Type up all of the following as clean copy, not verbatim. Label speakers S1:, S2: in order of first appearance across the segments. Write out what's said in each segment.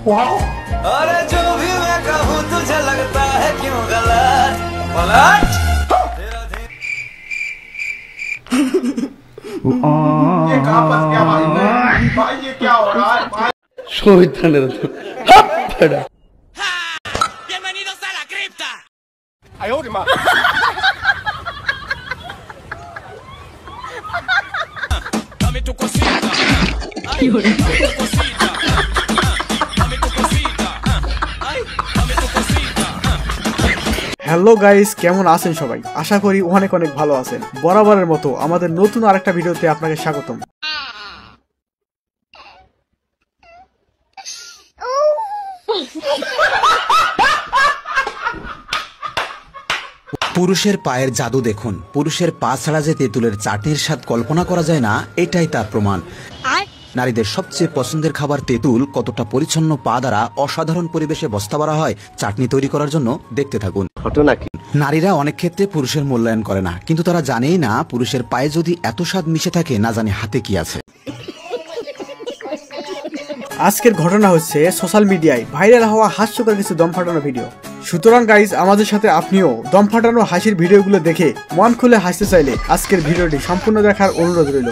S1: अरे जो भी मैं कहूँ तुझे लगता है क्यों गलत पलट
S2: ये कहाँ फंस गया भाई ये क्या हो रहा है भाई?
S1: Bienvenidos a la cripta.
S2: Ay, oh, ma.
S1: Dame tu cosita. Ay, dame tu cosita. Dame tu cosita. Ay, dame tu cosita.
S3: Hello guys, কেমন আছেন সবাই? আশা করি অনেক অনেক ভালো আছেন। বরাবরের মতো আমাদের নতুন আরেকটা ভিডিওতে আপনাকে স্বাগতম।
S4: পুরুষের পায়ের জাদু দেখুন। পুরুষের পা ছাড়া যে তেঁতুলের চাটনির স্বাদ কল্পনা করা যায় না, এটাই তার প্রমাণ। নারীদের সবচেয়ে পছন্দের খাবার তেঁতুল কতটা পরিচ্ছন্ন পা দ্বারা অসাধারণ পরিবেশে বস্তা ভরা হয় চাটনি তৈরি করার জন্য, দেখতে থাকুন। ঘটনা কি? নারীরা অনেক ক্ষেত্রে পুরুষের মূল্যায়ন করে না, কিন্তু তারা জানেই না পুরুষের পায়ে যদি এত স্বাদ মিশে থাকে, না জানে হাতে কি আছে।
S3: আজকের ঘটনা হচ্ছে সোশ্যাল মিডিয়ায় ভাইরাল হওয়া হাস্যকর কিছু দম ফাটানো ভিডিও। সুতরাং গাইজ, আমাদের সাথে আপনিও দম ফাটানো হাসির ভিডিওগুলো দেখে মন খুলে হাসতে চাইলে আজকের ভিডিওটি সম্পূর্ণ দেখার অনুরোধ রইল।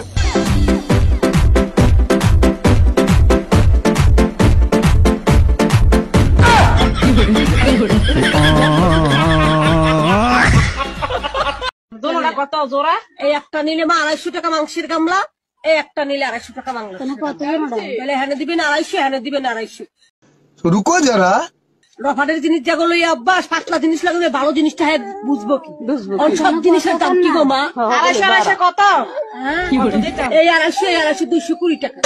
S5: কত জোড়া? এই একটা নিলে 250 টাকা মাংসের গামলা, এই একটা নিলে 250 টাকা বাংলা। তাহলে হ্যানে দিবেন 250, হ্যানে দিবেন 250।
S2: रुको जरा
S5: রফাটের জিনিস যেগুলো অভ্যাস, পাতলা জিনিস লাগলে ভালো জিনিসটা বুঝবো কি? সব জিনিসের দাম কি গো মা? 250 কত? এই 250 220 টাকা।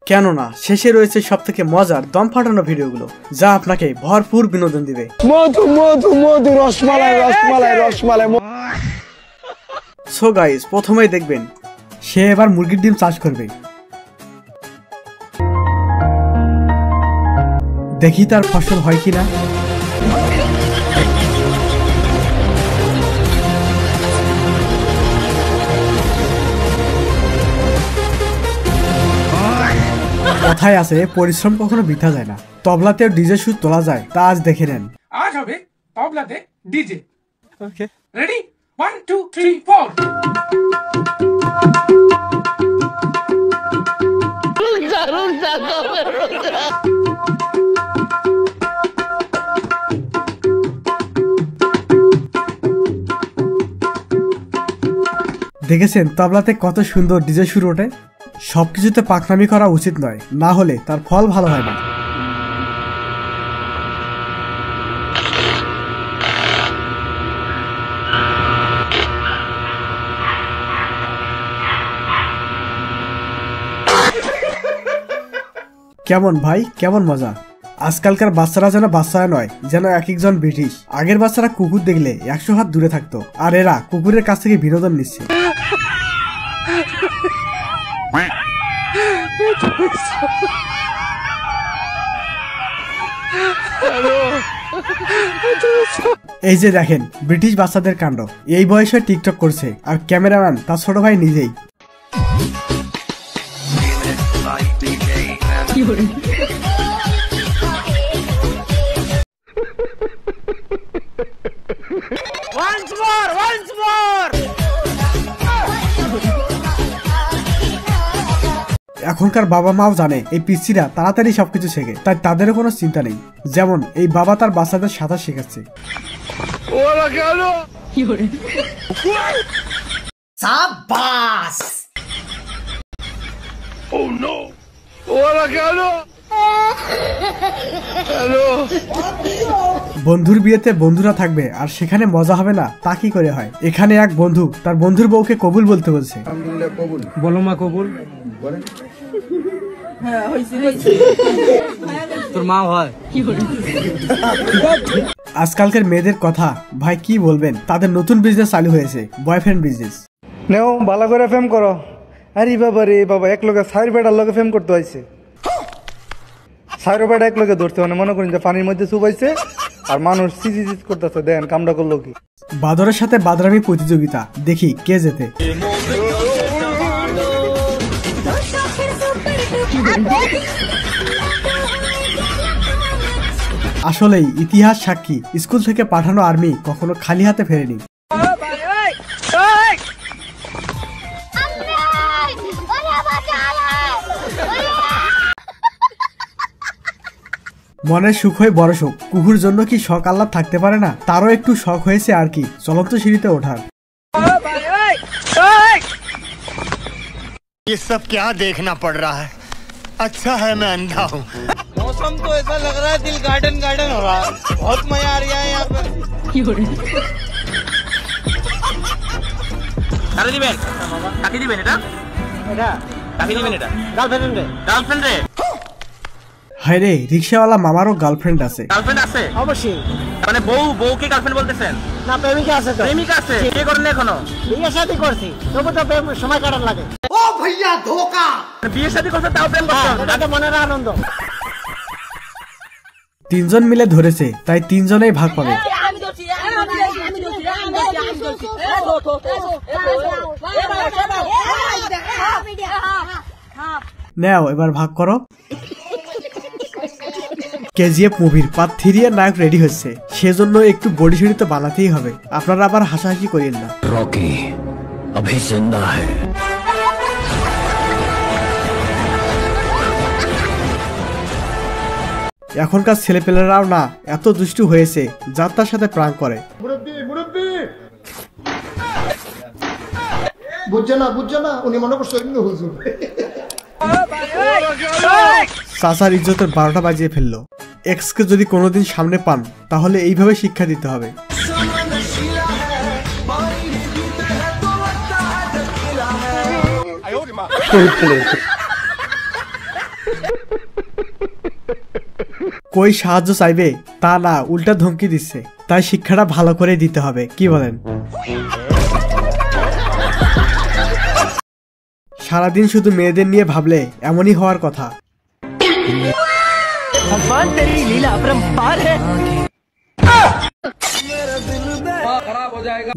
S3: কেননা শেষে রয়েছে সব থেকে মজার দম ফাটানো ভিডিওগুলো, যা আপনাকে ভরপুর বিনোদন দিবে।
S2: মধু মধু মধু রসমালাই রসমালাই রসমালাই।
S3: সো গাইস, প্রথমেই দেখবেন সে এবার মুরগির ডিম চাষ করবে। দেখি তার ফসল হয় কিনা। কথায় আছে, পরিশ্রম কখনো বৃথা যায় না। তবলাতেও ডিজে সুর তোলা যায়, তা আজ দেখে নেন।
S6: আজ হবে তবলাতে ডিজে। ওকে, রেডি? 1 2 3 4।
S3: দেখেছেন তবলাতে কত সুন্দর ডিজে সুর ওঠে? সবকিছুতে পাকনামি করা উচিত নয়, না হলে তার ফল ভালো হয় না। কেমন ভাই, কেমন মজা! আজকালকার বাচ্চারা যেন বাচ্চারা নয়, যেন এক একজন ব্রিটিশ। আগের বাচ্চারা কুকুর দেখলে 100 হাত দূরে থাকতো, আর এরা কুকুরের কাছ থেকে বিনোদন নিচ্ছে। এই যে দেখেন ব্রিটিশ বাচ্চাদের কাণ্ড। এই বয়সে টিকটক করছে, আর ক্যামেরাম্যান তার ছোট ভাই নিজেই। এখনকার বাবা মাও জানে এই পিচ্চিরা তাড়াতাড়ি সবকিছু শেখে, তাই তাদেরও কোনো চিন্তা নেই। যেমন এই বাবা তার বাচ্চাদের সাঁতার শেখাচ্ছে। বন্ধুর বিয়েতে বন্ধুরা থাকবে আর সেখানে মজা হবে না, তা কি করে হয়? এখানে এক বন্ধু তার বন্ধুর বউকে কবুল বলতে বলছে।
S6: বলো মা কবুল। তোর মা হয়।
S3: আজকালকার মেয়েদের কথা ভাই কি বলবেন, তাদের নতুন বিজনেস চালু হয়েছে, বয়ফ্রেন্ড বিজনেস।
S7: নেও ভালো করে ফেম করো। আরে বাবা রে বাবা, এক লোকে 4 বেটার লোকে ফেম করতে হয়েছে। 4 বেটা এক লোকে ধরতে, মানে মনে করেন যে পানির মধ্যে চুবাইছে আর মানুষ সিজিজিজ করতেছে। দেন কামটা করলো কি?
S3: বাদরের সাথে বাদরামি প্রতিযোগিতা, দেখি কে জেতে। আসলেই ইতিহাস সাক্ষী, স্কুল থেকে পাঠানো আর্মি কখনো খালি হাতে ফেরেনি। মনের সুখ হয় বড় সুখ, কুকুর জন্য কি শখ আল্লাহ থাকতে পারে না? তারও একটু শখ হয়েছে আর কি চলন্ত সিঁড়িতে ওঠার।
S8: ये सब क्या देखना पड़ रहा है? अच्छा है मैं अंधा हूँ। मौसम तो ऐसा लग रहा है दिल गार्डन गार्डन हो रहा है, बहुत मजा आ रहा है यहाँ पे।
S1: কাকে দিবেন? কাকে দিবেন এটা? এটা কাকে দিবেন এটা? গার্লফ্রেন্ড রে। গার্লফ্রেন্ড রে।
S3: হায় রে, রিকশাওয়ালা মামারও গার্লফ্রেন্ড আছে।
S1: গার্লফ্রেন্ড আছে? অবশ্যই। মানে বউকে গার্লফ্রেন্ড বলতেছেন? না, প্রেমিকা আছে তো। প্রেমিকা আছে? বিয়ে করেন এখনো? বিয়ে শাদী করছি, তবু তো সময় কাটার লাগে। ও ভাইয়া ধোকা। বিয়ে শাদী করতে তাও প্রেম করতে? এটা তো মনের আনন্দ।
S3: তিনজন মিলে ধরেছে, তাই তিনজনেই ভাগ পাবে। নাও এবার ভাগ করো। কেজিএফ মুভির পার্ট 3 এর নায়ক রেডি হচ্ছে, সেজন্য একটু বডি শরীর তো বানাতেই হবে। আপনারা আবার হাসাহাসি করিয়েন না।
S9: রকি अभी जिंदा है।
S3: এখনকার ছেলেপেলেরাও না এত দুষ্টু হয়েছে, যার তার সাথে প্রাঙ্ক করে।
S2: বুঝছে না উনি মনে করছে হুজুর।
S3: চাচার ইজ্জতের 12টা বাজিয়ে ফেললো। এক্সকে যদি কোনোদিন সামনে পান তাহলে এইভাবে শিক্ষা দিতে হবে। কই সাহায্য চাইবে তা না, উল্টা ধমকি দিচ্ছে। তাই শিক্ষাটা ভালো করে দিতে হবে, কি বলেন? সারাদিন শুধু মেয়েদের নিয়ে ভাবলে এমনই হওয়ার কথা।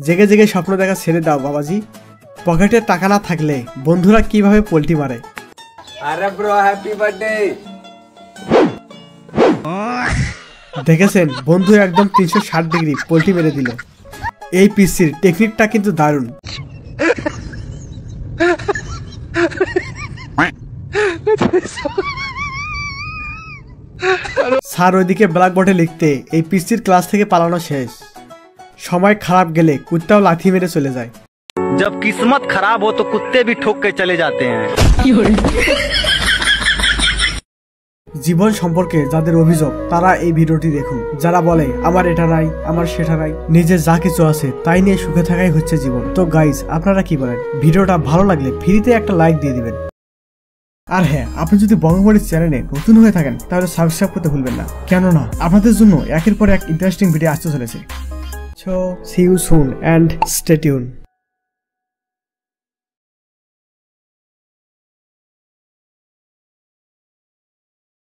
S3: জেগে জেগে স্বপ্ন দেখা ছেড়ে দাও বাবাজি। পকেটে টাকা না থাকলে বন্ধুরা কিভাবে পোল্টি মারে।
S2: আরে ব্রো হ্যাপি বার্থডে।
S3: দেখেছেন বন্ধু একদম 360 ডিগ্রি পোল্টি মেরে দিল। এই পিসির টেকনিকটা কিন্তু দারুণ। স্যার ওইদিকে ব্ল্যাকবোর্ডে লিখতে, এই পিসির ক্লাস থেকে পালানো শেষ। সময় খারাপ গেলে কুত্তাও লাথি মেরে চলে যায়।
S10: जब किस्मत खराब हो तो कुत्ते भी ठोक के चले जाते हैं।
S3: জীবন সম্পর্কে যাদের অভিযোগ তারা এই ভিডিওটি দেখুন। যারা বলে আমার এটা নাই, আমার সেটা নাই, নিজের যা কিছু আছে তাই নিয়ে সুখে থাকাই হচ্ছে জীবন। তো গাইজ আপনারা কি বলেন? ভিডিওটা ভালো লাগলে ফ্রিতে একটা লাইক দিয়ে দিবেন। আর হ্যাঁ, আপনি যদি বঙ্গবাড়ির চ্যানেলে নতুন হয়ে থাকেন তাহলে সাবস্ক্রাইব করতে ভুলবেন না, কেননা আপনাদের জন্য একের পর এক ইন্টারেস্টিং ভিডিও আসতে চলেছে। So see you soon and stay tune.